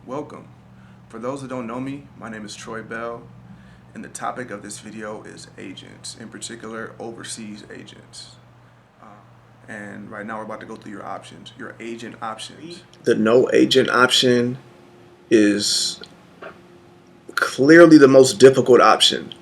Welcome. For those that don't know me, my name is Troy Bell, and the topic of this video is agents, in particular overseas agents. And right now we're about to go through your options, your agent options. The no agent option is clearly the most difficult option.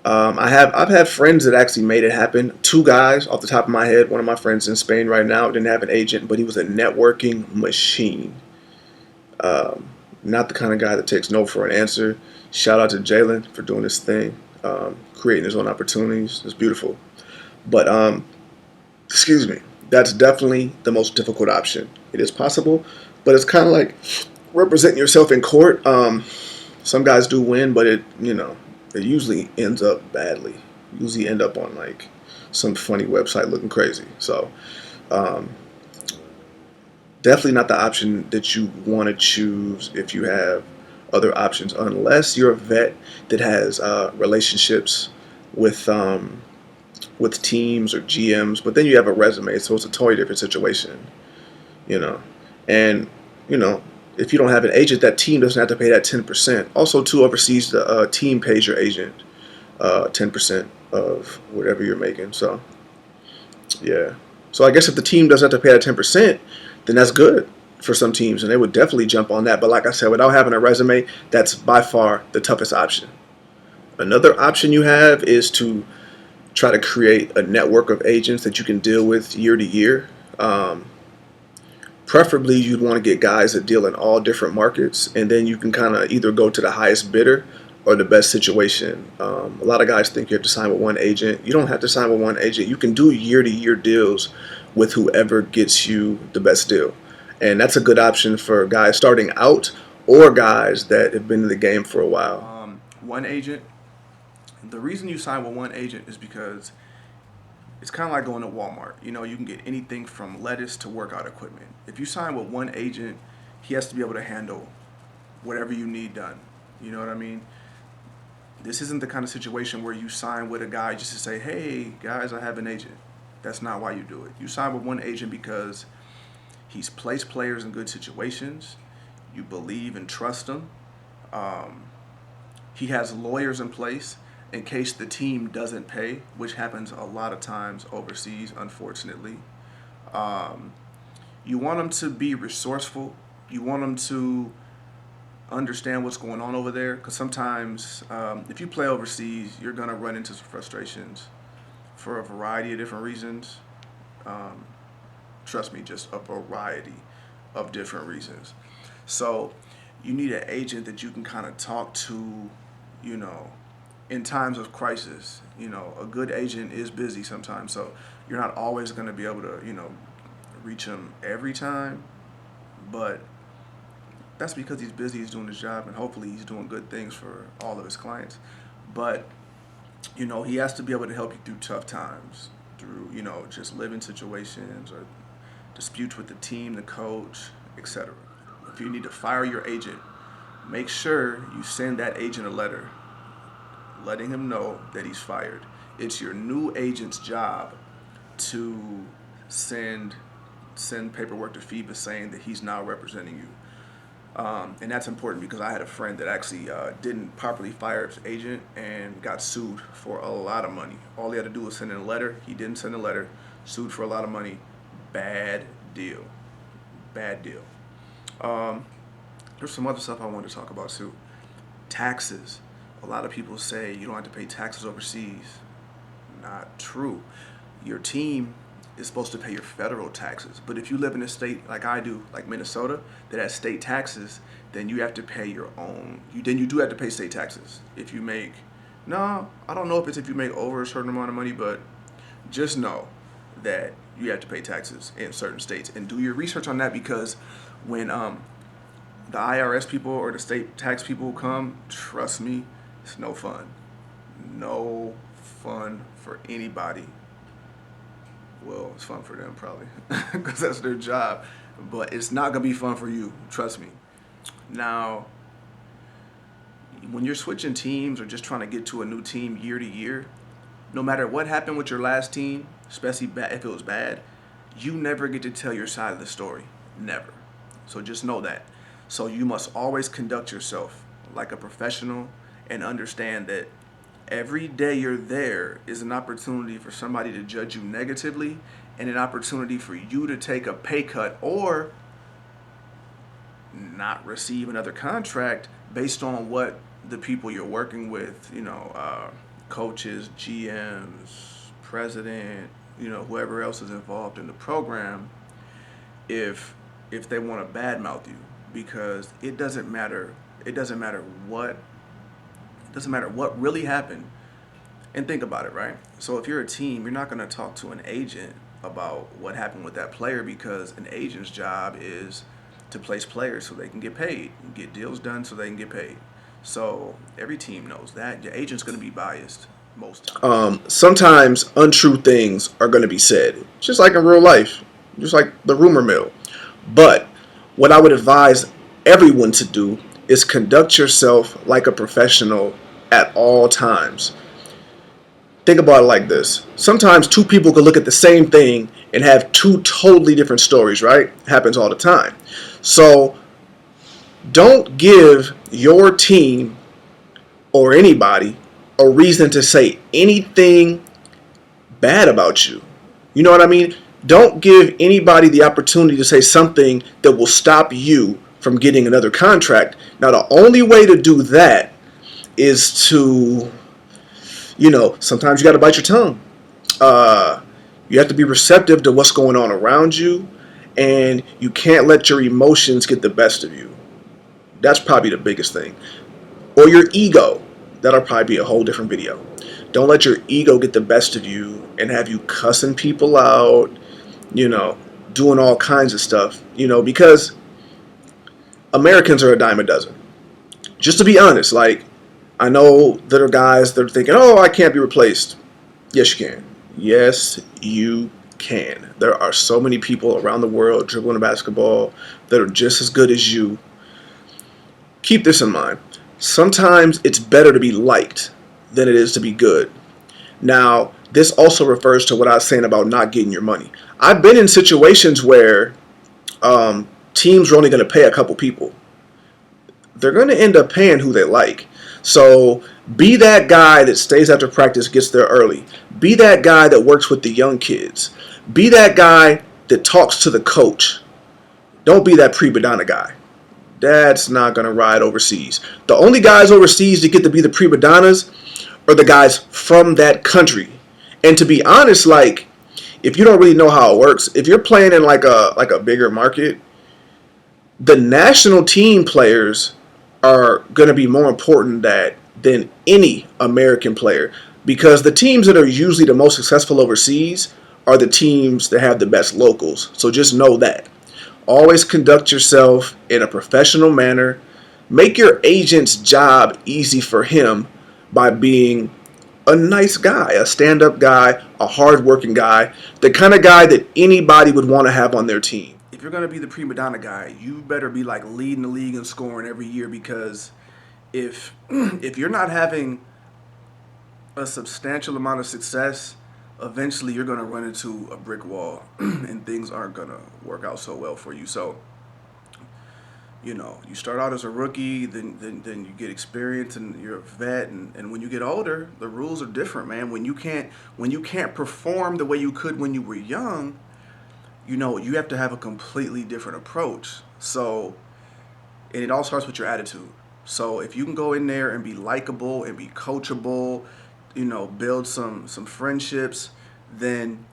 I've had friends that actually made it happen. Two guys off the top of my head. One of my friends in Spain right now didn't have an agent, but he was a networking machine. Not the kind of guy that takes no for an answer. Shout out to Jalen for doing this thing, creating his own opportunities. It's beautiful. But excuse me, that's definitely the most difficult option. It is possible, but it's kind of like representing yourself in court. Some guys do win, but it usually ends up badly. Usually end up on like some funny website looking crazy. So um, definitely not the option that you want to choose if you have other options, unless you're a vet that has relationships with with teams or GMs. But then you have a resume, so it's a totally different situation. You know, and you know if you don't have an agent, that team doesn't have to pay that 10%. Also, to overseas, the team pays your agent 10% of whatever you're making. So yeah. So I guess if the team doesn't have to pay that 10%, then that's good for some teams, and they would definitely jump on that. But like I said, without having a resume, that's by far the toughest option. Another option you have is to try to create a network of agents that you can deal with year to year. Um, Preferably, you'd want to get guys that deal in all different markets, and then you can kind of either go to the highest bidder or the best situation. A lot of guys think you have to sign with one agent. You don't have to sign with one agent. You can do year to year deals with whoever gets you the best deal. And that's a good option for guys starting out or guys that have been in the game for a while. One agent. The reason you sign with one agent is because it's kind of like going to Walmart. You know, you can get anything from lettuce to workout equipment. If you sign with one agent, he has to be able to handle whatever you need done. You know what I mean? This isn't the kind of situation where you sign with a guy just to say, hey, guys, I have an agent. That's not why you do it. You sign with one agent because he's placed players in good situations. You believe and trust him. Um, he has lawyers in place in case the team doesn't pay, which happens a lot of times overseas, unfortunately. Um, you want them to be resourceful. You want them to understand what's going on over there, because sometimes if you play overseas, you're going to run into some frustrations for a variety of different reasons. Um, Trust me, just a variety of different reasons. So you need an agent that you can kind of talk to, you know, in times of crisis. You know, a good agent is busy sometimes, so you're not always going to be able to, reach him every time. But that's because he's busy, he's doing his job, and hopefully he's doing good things for all of his clients. But, he has to be able to help you through tough times, through, just living situations or disputes with the team, the coach, etc. If you need to fire your agent, make sure you send that agent a letter letting him know that he's fired. It's your new agent's job to send paperwork to FIBA saying that he's now representing you. And that's important because I had a friend that actually didn't properly fire his agent and got sued for a lot of money. All he had to do was send in a letter. He didn't send a letter, sued for a lot of money. Bad deal. Bad deal. Um, there's some other stuff I wanted to talk about too. Taxes. A lot of people say you don't have to pay taxes overseas. Not true. Your team is supposed to pay your federal taxes. But if you live in a state like I do, like Minnesota, that has state taxes, then you have to pay your own. You do have to pay state taxes. If you make, no, I don't know if it's if you make over a certain amount of money, but just know that you have to pay taxes in certain states, and do your research on that, because when the IRS people or the state tax people come, trust me, it's no fun. No fun for anybody. Well, it's fun for them probably because that's their job, but it's not gonna be fun for you. Trust me. Now, when you're switching teams or just trying to get to a new team year to year, no matter what happened with your last team, especially if it was bad, you never get to tell your side of the story. Never. So just know that. So you must always conduct yourself like a professional and understand that every day you're there is an opportunity for somebody to judge you negatively and an opportunity for you to take a pay cut or not receive another contract based on what the people you're working with, coaches, GMs, president, whoever else is involved in the program, if they want to badmouth you, because it doesn't matter. It doesn't matter what. It doesn't matter what really happened. And think about it, right? So if you're a team, you're not going to talk to an agent about what happened with that player because an agent's job is to place players so they can get paid, get deals done so they can get paid. So every team knows that your agent's going to be biased most times. Sometimes untrue things are going to be said, just like in real life, just like the rumor mill. But what I would advise everyone to do is conduct yourself like a professional at all times. Think about it like this. Sometimes two people could look at the same thing and have two totally different stories, right? It happens all the time. So don't give your team or anybody a reason to say anything bad about you. You know what I mean? Don't give anybody the opportunity to say something that will stop you from getting another contract. Now, the only way to do that is to, sometimes you got to bite your tongue. You have to be receptive to what's going on around you, and you can't let your emotions get the best of you. That's probably the biggest thing. Or your ego. That'll probably be a whole different video. Don't let your ego get the best of you and have you cussing people out, doing all kinds of stuff, because Americans are a dime a dozen. Just to be honest, like, I know there are guys that are thinking, oh, I can't be replaced. Yes, you can. Yes, you can. There are so many people around the world dribbling a basketball that are just as good as you. Keep this in mind. Sometimes it's better to be liked than it is to be good. Now, this also refers to what I was saying about not getting your money. I've been in situations where teams are only going to pay a couple people. They're going to end up paying who they like. So be that guy that stays after practice, gets there early. Be that guy that works with the young kids. Be that guy that talks to the coach. Don't be that prima donna guy. That's not going to ride overseas. The only guys overseas that get to be the prima donnas are the guys from that country. And to be honest, like, if you don't really know how it works, if you're playing in like a bigger market, the national team players are going to be more important than any American player, because the teams that are usually the most successful overseas are the teams that have the best locals. So just know that. Always conduct yourself in a professional manner. Make your agent's job easy for him by being a nice guy, a stand-up guy, a hard-working guy, the kind of guy that anybody would want to have on their team. If you're gonna be the prima donna guy, you better be like leading the league in scoring every year, because if if you're not having a substantial amount of success, eventually you're gonna run into a brick wall and things aren't gonna work out so well for you. So, you start out as a rookie, then you get experience and you're a vet, and when you get older, the rules are different, man. When you can't perform the way you could when you were young, you have to have a completely different approach. So, and it all starts with your attitude. So if you can go in there and be likable and be coachable, build some friendships, then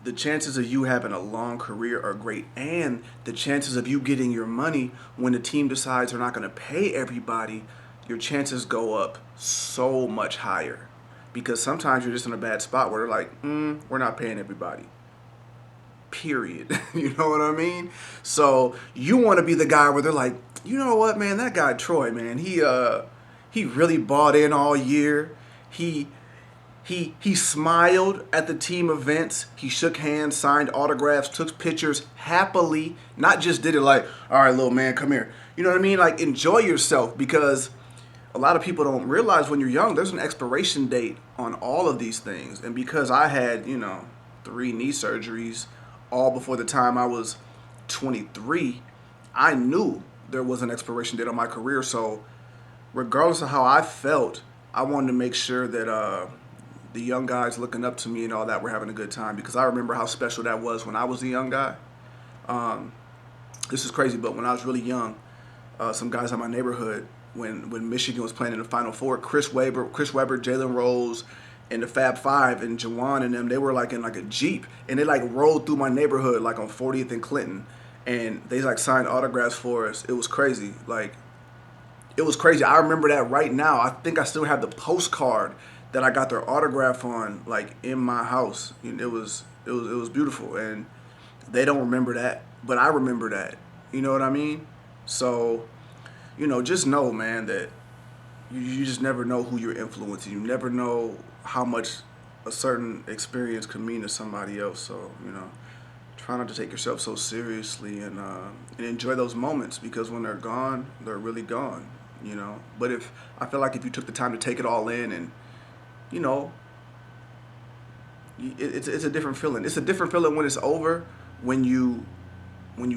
the chances of you having a long career are great, and the chances of you getting your money when the team decides they're not going to pay everybody, your chances go up so much higher. Because sometimes you're just in a bad spot where they're like, we're not paying everybody. Period. You know what I mean? So you want to be the guy where they're like, you know what, man, that guy Troy, man, he really bought in all year. He smiled at the team events. He shook hands, signed autographs, took pictures happily. Not just did it like, all right, little man, come here. You know what I mean? Like, enjoy yourself, because a lot of people don't realize when you're young, there's an expiration date on all of these things. And because I had, 3 knee surgeries all before the time I was 23, I knew there was an expiration date on my career. So regardless of how I felt, I wanted to make sure that the young guys looking up to me and all that were having a good time, because I remember how special that was when I was a young guy. This is crazy, but when I was really young, some guys in my neighborhood, when Michigan was playing in the Final Four, Chris Webber, Jalen Rose, and the Fab Five and Jawan and them, they were like in like a Jeep, and they like rolled through my neighborhood like on 40th and Clinton, and they like signed autographs for us. It was crazy. Like, it was crazy. I remember that right now. I think I still have the postcard that I got their autograph on, like in my house. It was beautiful, and they don't remember that, but I remember that. You know what I mean? So, just know, man, that you just never know who you're influencing. You never know how much a certain experience could mean to somebody else. So, try not to take yourself so seriously, and enjoy those moments, because when they're gone, they're really gone. But if I feel like if you took the time to take it all in, and you know, it's a different feeling. It's a different feeling when it's over, when you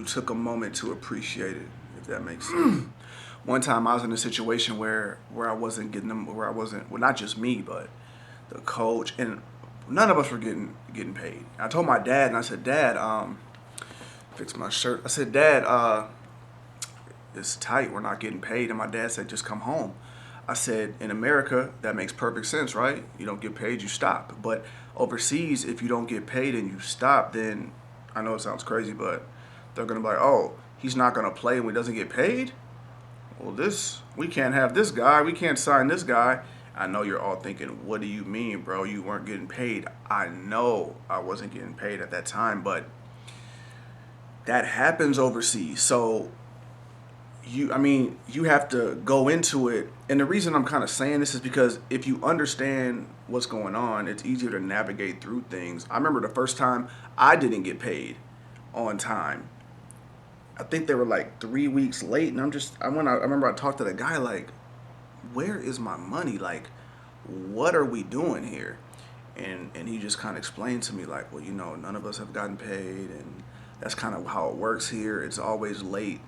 took a moment to appreciate it, if that makes sense. One time I was in a situation where I wasn't getting them, where I wasn't, well, not just me, but the coach, and none of us were getting paid. I told my dad, and I said, Dad, fix my shirt. I said, Dad, it's tight. We're not getting paid. And my dad said, just come home. I said, in America, that makes perfect sense, right? You don't get paid, you stop. But overseas, if you don't get paid and you stop, then I know it sounds crazy, but they're going to be like, oh, he's not going to play when he doesn't get paid? Well, we can't have this guy. We can't sign this guy. I know you're all thinking, what do you mean, bro? You weren't getting paid. I know I wasn't getting paid at that time, but that happens overseas. So you have to go into it. And the reason I'm kind of saying this is because if you understand what's going on, it's easier to navigate through things. I remember the first time I didn't get paid on time. I think they were like 3 weeks late, and I remember I talked to the guy like, where is my money? Like, what are we doing here? And he just kind of explained to me like, well, none of us have gotten paid, and that's kind of how it works here. It's always late.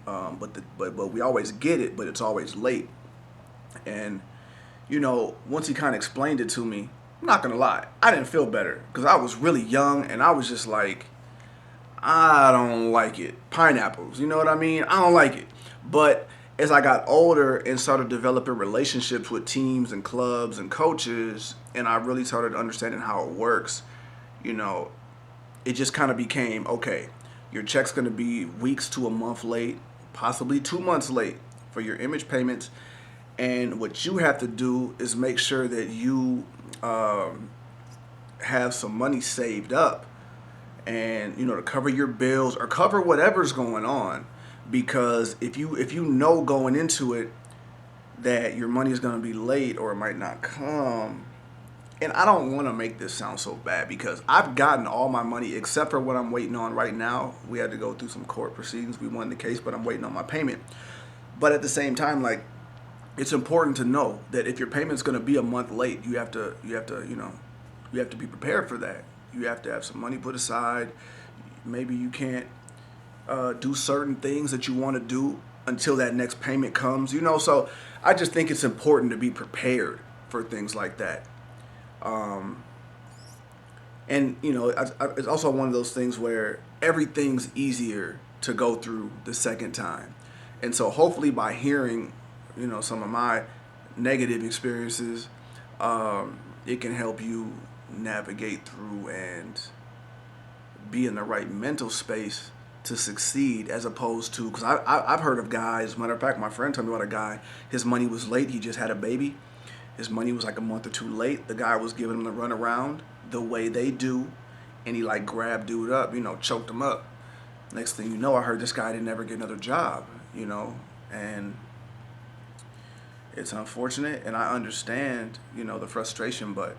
But we always get it, but it's always late. And once he kind of explained it to me, I'm not gonna lie, I didn't feel better, because I was really young, and I was just like, I don't like it. Pineapples, you know what I mean? I don't like it. But as I got older and started developing relationships with teams and clubs and coaches, and I really started understanding how it works, it just kind of became, okay, your check's going to be weeks to a month late, possibly 2 months late for your image payments. And what you have to do is make sure that you have some money saved up, and to cover your bills or cover whatever's going on. Because if you know going into it that your money is going to be late or it might not come, and I don't want to make this sound so bad, because I've gotten all my money except for what I'm waiting on right now. We had to go through some court proceedings. We won the case, but I'm waiting on my payment. But at the same time, like, it's important to know that if your payment's going to be a month late, you have to be prepared for that. You have to have some money put aside. Maybe you can't do certain things that you want to do until that next payment comes. So I just think it's important to be prepared for things like that. And it's also one of those things where everything's easier to go through the second time. And so hopefully by hearing, some of my negative experiences, it can help you navigate through and be in the right mental space to succeed, as opposed to, because I've heard of guys, matter of fact, my friend told me about a guy, his money was late, he just had a baby, his money was like a month or two late, the guy was giving him the run around the way they do, and he like grabbed dude up, choked him up. Next thing you know, I heard this guy didn't ever get another job, and it's unfortunate, and I understand, the frustration, but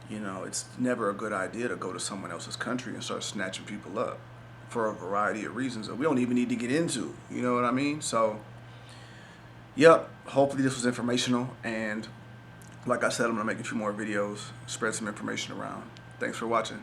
it's never a good idea to go to someone else's country and start snatching people up for a variety of reasons that we don't even need to get into. You know what I mean? So, yep, hopefully this was informational. And like I said, I'm going to make a few more videos, spread some information around. Thanks for watching.